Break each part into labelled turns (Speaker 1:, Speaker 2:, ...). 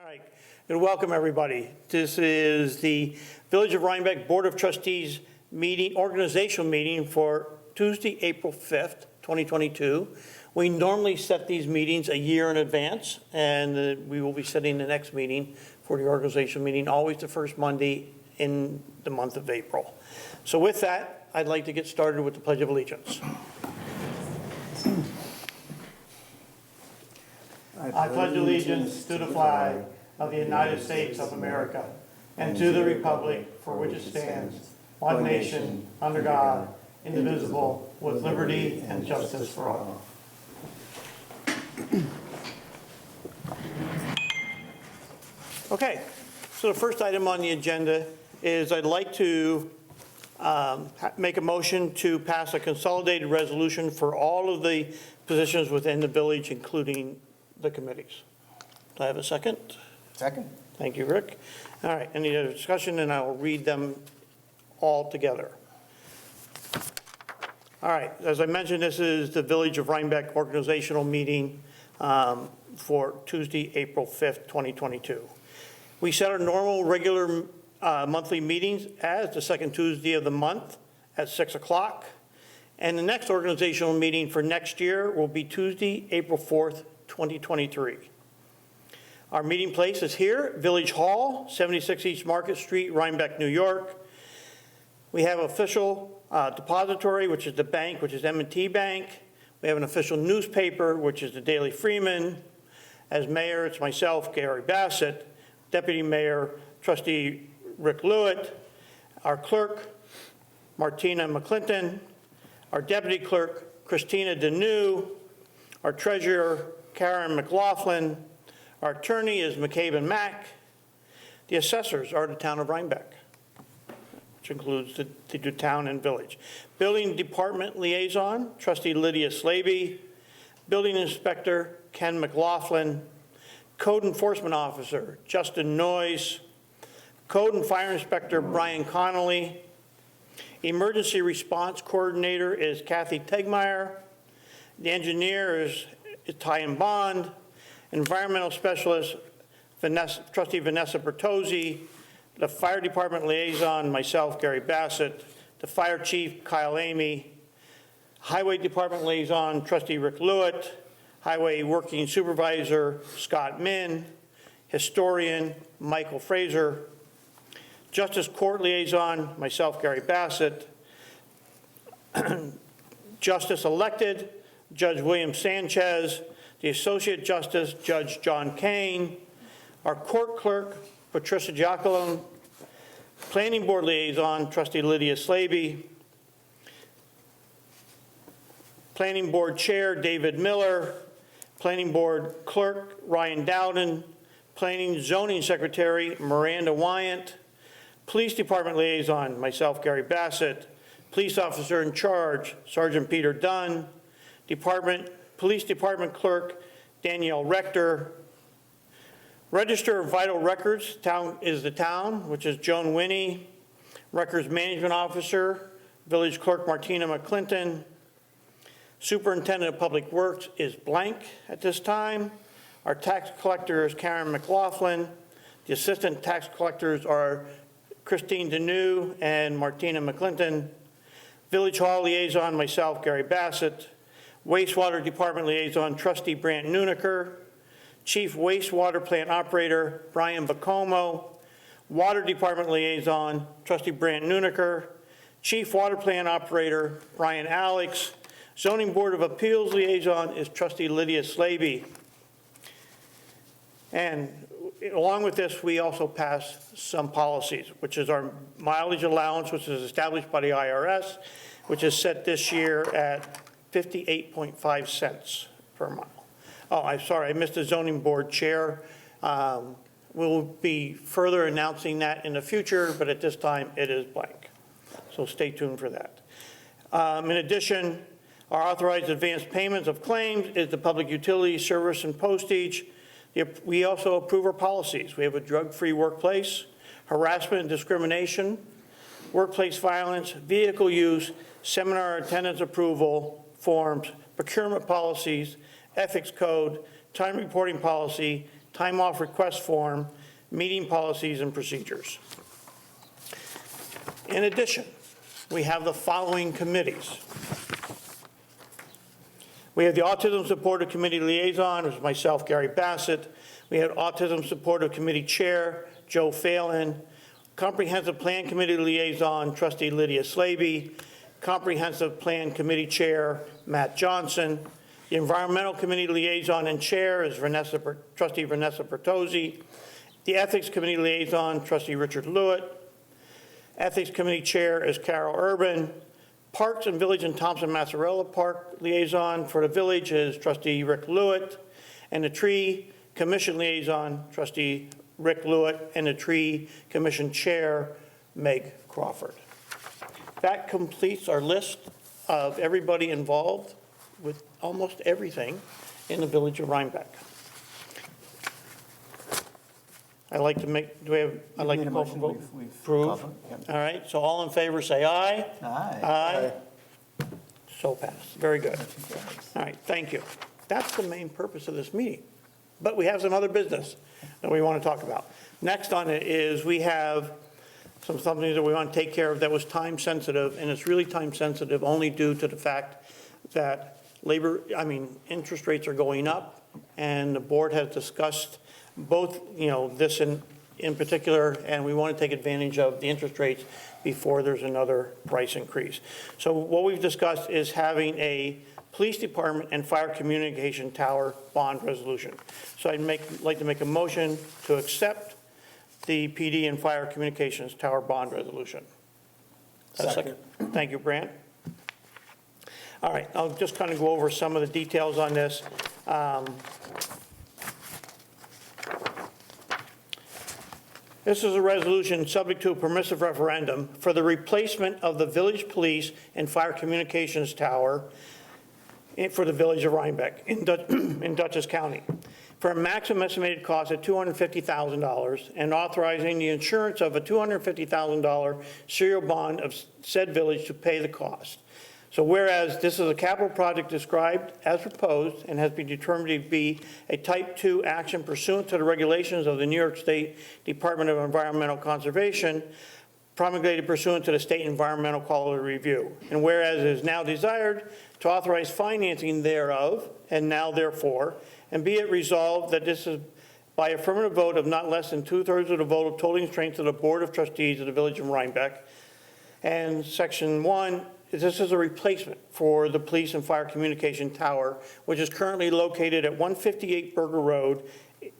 Speaker 1: All right, and welcome everybody. This is the Village of Rhinebeck Board of Trustees meeting, organizational meeting for Tuesday, April 5th, 2022. We normally set these meetings a year in advance, and we will be setting the next meeting for the organizational meeting, always the first Monday in the month of April. So with that, I'd like to get started with the Pledge of Allegiance. I pledge allegiance to the flag of the United States of America and to the republic for which it stands, one nation, under God, indivisible, with liberty and justice for all. Okay, so the first item on the agenda is I'd like to make a motion to pass a consolidated resolution for all of the positions within the village, including the committees. Do I have a second?
Speaker 2: Second.
Speaker 1: Thank you, Rick. All right, any other discussion? And I will read them all together. All right, as I mentioned, this is the Village of Rhinebeck organizational meeting for Tuesday, April 5th, 2022. We set our normal regular monthly meetings as the second Tuesday of the month at 6 o'clock. And the next organizational meeting for next year will be Tuesday, April 4th, 2023. Our meeting place is here, Village Hall, 76 East Market Street, Rhinebeck, New York. We have official depository, which is the bank, which is M&T Bank. We have an official newspaper, which is the Daily Freeman. As mayor, it's myself, Gary Bassett. Deputy Mayor, Trustee Rick Lewitt. Our clerk, Martina McClinton. Our deputy clerk, Christina Deneau. Our treasurer, Karen McLaughlin. Our attorney is McCabe and Mack. The assessors are the town of Rhinebeck, which includes the town and village. Building department liaison, Trustee Lydia Slaby. Building inspector, Ken McLaughlin. Code enforcement officer, Justin Noyes. Code and fire inspector, Brian Connolly. Emergency response coordinator is Kathy Tegmeyer. The engineer is Ty Bond. Environmental specialist, Trustee Vanessa Bertozzi. The fire department liaison, myself, Gary Bassett. The fire chief, Kyle Amy. Highway department liaison, Trustee Rick Lewitt. Highway working supervisor, Scott Min. Historian, Michael Fraser. Justice court liaison, myself, Gary Bassett. Justice elected, Judge William Sanchez. The Associate Justice, Judge John Kane. Our court clerk, Patricia Jacqueline. Planning Board Liaison, Trustee Lydia Slaby. Planning Board Chair, David Miller. Planning Board Clerk, Ryan Dowden. Planning Zoning Secretary, Miranda Wyant. Police Department Liaison, myself, Gary Bassett. Police Officer in Charge, Sergeant Peter Dunn. Police Department Clerk, Danielle Rector. Register of Vital Records is the town, which is Joan Winnie. Records Management Officer, Village Clerk Martina McClinton. Superintendent of Public Works is blank at this time. Our tax collector is Karen McLaughlin. The assistant tax collectors are Christine Deneau and Martina McClinton. Village Hall Liaison, myself, Gary Bassett. Wastewater Department Liaison, Trustee Brant Nuniker. Chief Wastewater Plant Operator, Brian Bacomo. Water Department Liaison, Trustee Brant Nuniker. Chief Water Plant Operator, Brian Alex. Zoning Board of Appeals Liaison is Trustee Lydia Slaby. And along with this, we also passed some policies, which is our mileage allowance, which is established by the IRS, which is set this year at 58.5 cents per mile. Oh, I'm sorry, I missed the zoning board chair. We'll be further announcing that in the future, but at this time it is blank. So stay tuned for that. In addition, our authorized advance payments of claims is the public utility service and postage. We also approve our policies. We have a drug-free workplace, harassment and discrimination, workplace violence, vehicle use, seminar attendance approval forms, procurement policies, ethics code, time reporting policy, time off request form, meeting policies and procedures. In addition, we have the following committees. We have the Autism Supportive Committee Liaison, which is myself, Gary Bassett. We have Autism Supportive Committee Chair, Joe Phelan. Comprehensive Plan Committee Liaison, Trustee Lydia Slaby. Comprehensive Plan Committee Chair, Matt Johnson. The Environmental Committee Liaison and Chair is Trustee Vanessa Bertozzi. The Ethics Committee Liaison, Trustee Richard Lewitt. Ethics Committee Chair is Carol Urban. Parks and Village and Thompson Massarella Park Liaison for the Village is Trustee Rick Lewitt. And the Tree Commission Liaison, Trustee Rick Lewitt. And the Tree Commission Chair, Meg Crawford. That completes our list of everybody involved with almost everything in the Village of Rhinebeck. I'd like to make, I'd like to call for vote. Approve. All right, so all in favor say aye.
Speaker 2: Aye.
Speaker 1: Aye. So passed. Very good. All right, thank you. That's the main purpose of this meeting. But we have some other business that we want to talk about. Next on it is we have something that we want to take care of that was time sensitive, and it's really time sensitive only due to the fact that interest rates are going up, and the board has discussed both, this in particular, and we want to take advantage of the interest rates before there's another price increase. So what we've discussed is having a police department and fire communication tower bond resolution. So I'd like to make a motion to accept the PD and fire communications tower bond resolution.
Speaker 2: Second.
Speaker 1: Thank you, Brant. All right, I'll just kind of go over some of the details on this. This is a resolution subject to a permissive referendum for the replacement of the village police and fire communications tower for the Village of Rhinebeck in Dutchess County for a maximum estimated cost of $250,000 and authorizing the insurance of a $250,000 serial bond of said village to pay the cost. So whereas this is a capital project described as proposed and has been determined to be a type 2 action pursuant to the regulations of the New York State Department of Environmental Conservation, promulgated pursuant to the State Environmental Quality Review. And whereas it is now desired to authorize financing thereof, and now therefore, and be it resolved that this is by affirmative vote of not less than 2/3 of the vote of total strength of the Board of Trustees of the Village of Rhinebeck. And section 1, this is a replacement for the police and fire communication tower, which is currently located at 158 Burger Road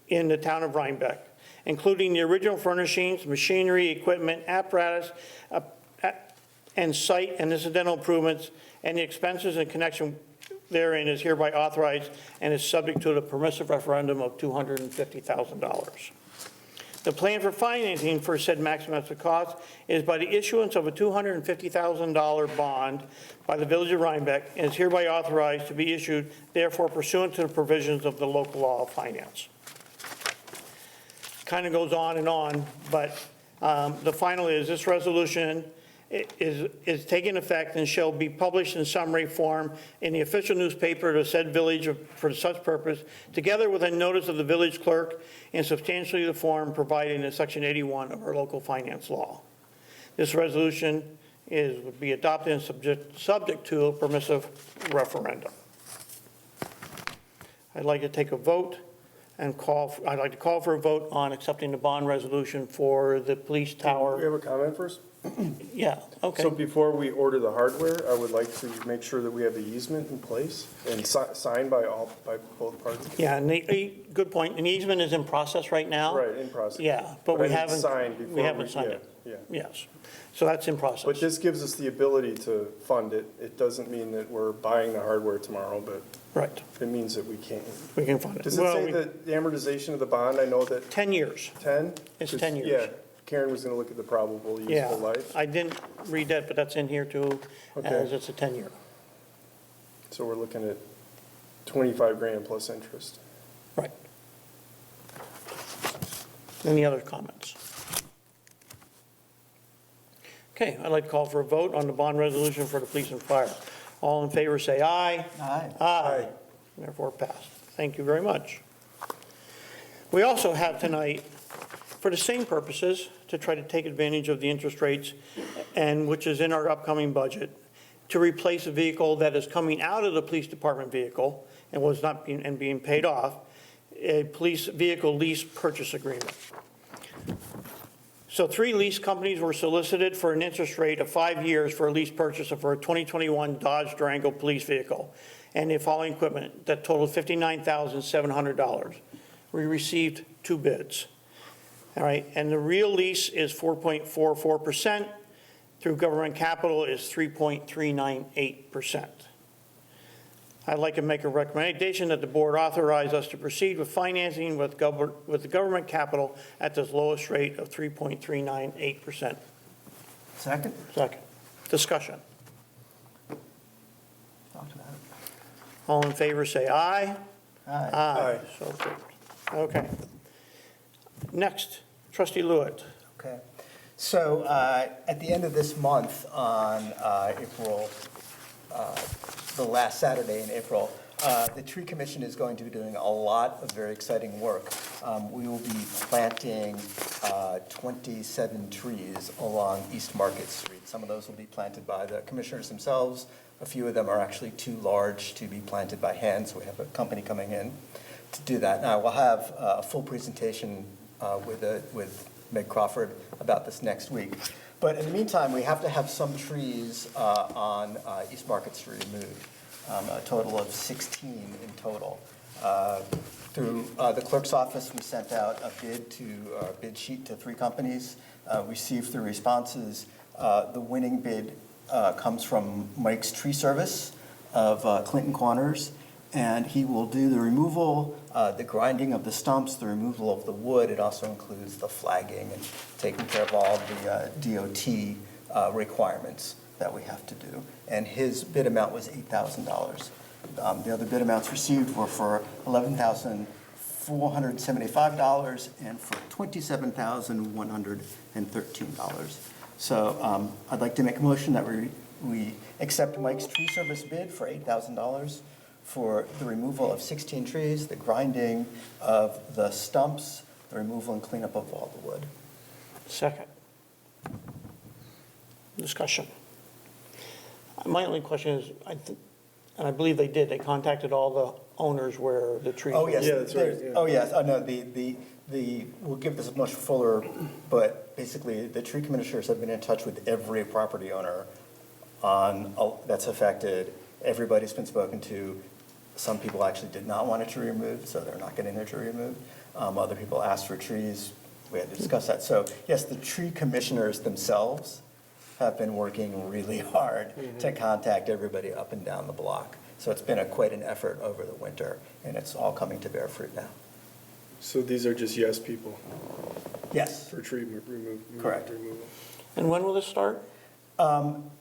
Speaker 1: in the town of Rhinebeck, including the original furnishings, machinery, equipment, apparatus, and site and incidental improvements, and the expenses in connection therein is hereby authorized and is subject to the permissive referendum of $250,000. The plan for financing for said maximum estimated cost is by the issuance of a $250,000 bond by the Village of Rhinebeck and is hereby authorized to be issued, therefore pursuant to the provisions of the local law of finance. Kind of goes on, but the final is this resolution is taking effect and shall be published in summary form in the official newspaper of the said village for such purpose, together with a notice of the village clerk in substantially the form provided in section 81 of our local finance law. This resolution would be adopted and subject to a permissive referendum. I'd like to take a vote and I'd like to call for a vote on accepting the bond resolution for the police tower.
Speaker 2: We have a comment first?
Speaker 1: Yeah, okay.
Speaker 2: So before we order the hardware, I would like to make sure that we have the easement in place and signed by both parties.
Speaker 1: Yeah, and good point. An easement is in process right now.
Speaker 2: Right, in process.
Speaker 1: Yeah, but we
Speaker 2: I mean,
Speaker 1: haven't
Speaker 2: signed before
Speaker 1: we haven't signed it.
Speaker 2: Yeah.
Speaker 1: Yes, so that's in process.
Speaker 2: But this gives us the ability to fund it. It doesn't mean that we're buying the hardware tomorrow, but
Speaker 1: Right,
Speaker 2: it means that we can.
Speaker 1: we can fund it.
Speaker 2: Does it
Speaker 1: Well,
Speaker 2: say that the amortization of the bond, I know that
Speaker 1: 10 years.
Speaker 2: 10?
Speaker 1: It's 10 years.
Speaker 2: Yeah, Karen was going to look at the probable
Speaker 1: Yeah,
Speaker 2: useful life.
Speaker 1: I didn't read that, but that's in here too,
Speaker 2: Okay.
Speaker 1: as it's a 10-year.
Speaker 2: So we're looking at 25 grand plus interest.
Speaker 1: Right. Any other comments? Okay, I'd like to call for a vote on the bond resolution for the police and fire. All in favor say aye.
Speaker 3: Aye.
Speaker 1: Aye. Therefore passed. Thank you very much. We also have tonight, for the same purposes, to try to take advantage of the interest rates, and which is in our upcoming budget, to replace a vehicle that is coming out of the police department vehicle and was not being paid off, a police vehicle lease purchase agreement. So 3 lease companies were solicited for an interest rate of 5 years for a lease purchase of a 2021 Dodge Durango police vehicle and the following equipment that totaled $59,700. We received 2 bids. All right, and the real lease is 4.44%. Through government capital is 3.398%. I'd like to make a recommendation that the board authorize us to proceed with financing with the government capital at this lowest rate of 3.398%.
Speaker 3: Second?
Speaker 1: Second. Discussion.
Speaker 3: Talk about it.
Speaker 1: All in favor, say aye.
Speaker 3: Aye.
Speaker 2: Aye.
Speaker 1: So approved. Okay. Next, trustee Lewitt.
Speaker 3: Okay. So at the end of this month, on April, the last Saturday in April, the Tree Commission is going to be doing a lot of very exciting work. We will be planting 27 trees along East Market Street. Some of those will be planted by the commissioners themselves. A few of them are actually too large to be planted by hand, so we have a company coming in to do that. Now, we'll have a full presentation with Meg Crawford about this next week. But in the meantime, we have to have some trees on East Market Street removed, a total of 16 in total. Through the clerk's office, we sent out a bid sheet to 3 companies, received 3 responses. The winning bid comes from Mike's Tree Service of Clinton Corners, and he will do the removal, the grinding of the stumps, the removal of the wood. It also includes the flagging and taking care of all the DOT requirements that we have to do. And his bid amount was $8,000. The other bid amounts received were for $11,475 and for $27,113. So I'd like to make a motion that we accept Mike's Tree Service bid for $8,000 for the removal of 16 trees, the grinding of the stumps, the removal and cleanup of all the wood.
Speaker 1: Second. Discussion. My only question is, and I believe they did, they contacted all the owners where the trees.
Speaker 3: Oh, yes.
Speaker 2: Yeah, that's right, yeah.
Speaker 3: Oh, yes. Oh, no, we'll give this much fuller, but basically, the tree commissioners have been in touch with every property owner that's affected. Everybody's been spoken to. Some people actually did not want a tree removed, so they're not getting their tree removed. Other people asked for trees. We had to discuss that. So, yes, the tree commissioners themselves have been working really hard to contact everybody up and down the block. So it's been quite an effort over the winter, and it's all coming to bear fruit now.
Speaker 2: So these are just yes people
Speaker 3: Yes,
Speaker 2: for tree removal?
Speaker 3: Correct.
Speaker 1: And when will this start?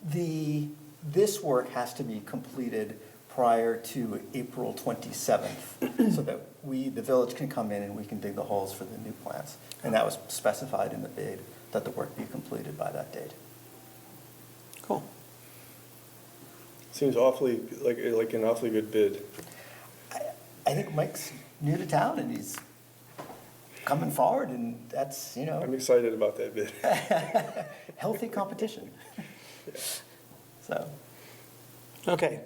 Speaker 3: This work has to be completed prior to April 27th, so that the village can come in and we can dig the holes for the new plants. And that was specified in the bid, that the work be completed by that date.
Speaker 1: Cool.
Speaker 2: Seems awfully, like an awfully good bid.
Speaker 3: I think Mike's new to town and he's coming forward, and that's,
Speaker 2: I'm excited about that bid.
Speaker 3: healthy competition. So,
Speaker 1: Okay.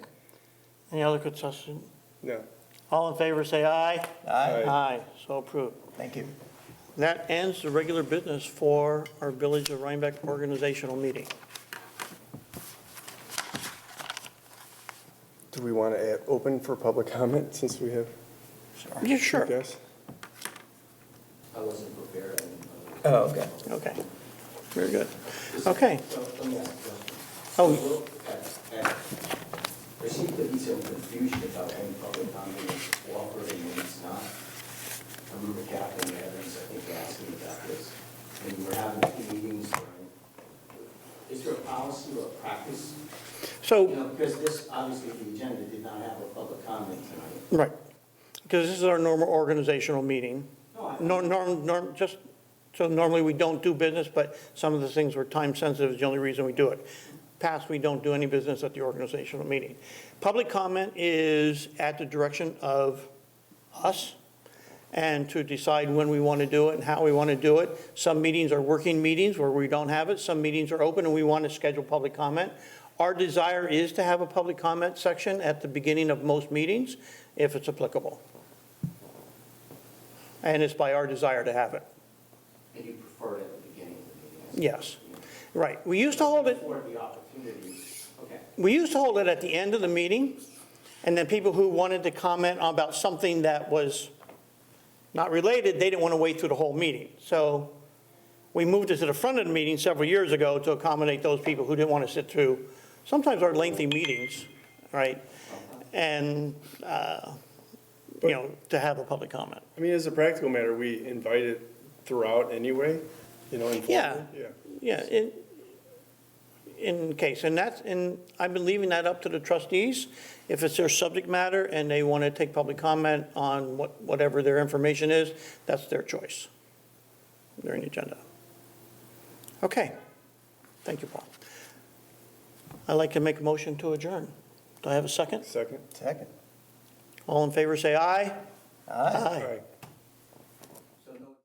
Speaker 1: Any other discussion?
Speaker 2: No.
Speaker 1: All in favor, say aye.
Speaker 3: aye.
Speaker 1: Aye, so approved.
Speaker 3: Thank you.
Speaker 1: That ends the regular business for our Village of Rhinebeck organizational meeting.
Speaker 2: Do we want to open for public comment since we have
Speaker 1: Yeah, sure.
Speaker 2: guests?
Speaker 4: I wasn't prepared.
Speaker 3: Oh, okay.
Speaker 1: Okay. Very good. Okay.
Speaker 4: Let me ask a question.
Speaker 1: Oh.
Speaker 4: So, there seems to be some confusion about when public comment is offered and when it's not. I remember Captain Evans, I think, asking about this. When we're having meetings, is there a policy or a practice?
Speaker 1: So,
Speaker 4: Because this, obviously, the agenda did not have a public comment tonight.
Speaker 1: right, because this is our normal organizational meeting. So normally we don't do business, but some of the things were time sensitive is the only reason we do it. Past, we don't do any business at the organizational meeting. Public comment is at the direction of us. and to decide when we want to do it and how we want to do it. Some meetings are working meetings where we don't have it. Some meetings are open and we want to schedule public comment. Our desire is to have a public comment section at the beginning of most meetings, if it's applicable. And it's by our desire to have it.
Speaker 4: And you prefer it at the beginning of the meeting?
Speaker 1: Yes, right. We used to hold it,
Speaker 4: Before the opportunity, okay.
Speaker 1: we used to hold it at the end of the meeting, and then people who wanted to comment about something that was not related, they didn't want to wait through the whole meeting. So we moved it to the front of the meeting several years ago to accommodate those people who didn't want to sit through sometimes our lengthy meetings, right? And, to have a public comment.
Speaker 2: I mean, as a practical matter, we invite it throughout anyway, informally.
Speaker 1: Yeah. Yeah, in case, and I've been leaving that up to the trustees. If it's their subject matter and they want to take public comment on whatever their information is, that's their choice during the agenda. Okay, thank you, Paul. I'd like to make a motion to adjourn. Do I have a second?
Speaker 2: Second?
Speaker 3: Second.
Speaker 1: All in favor, say aye.
Speaker 3: Aye.
Speaker 2: All right.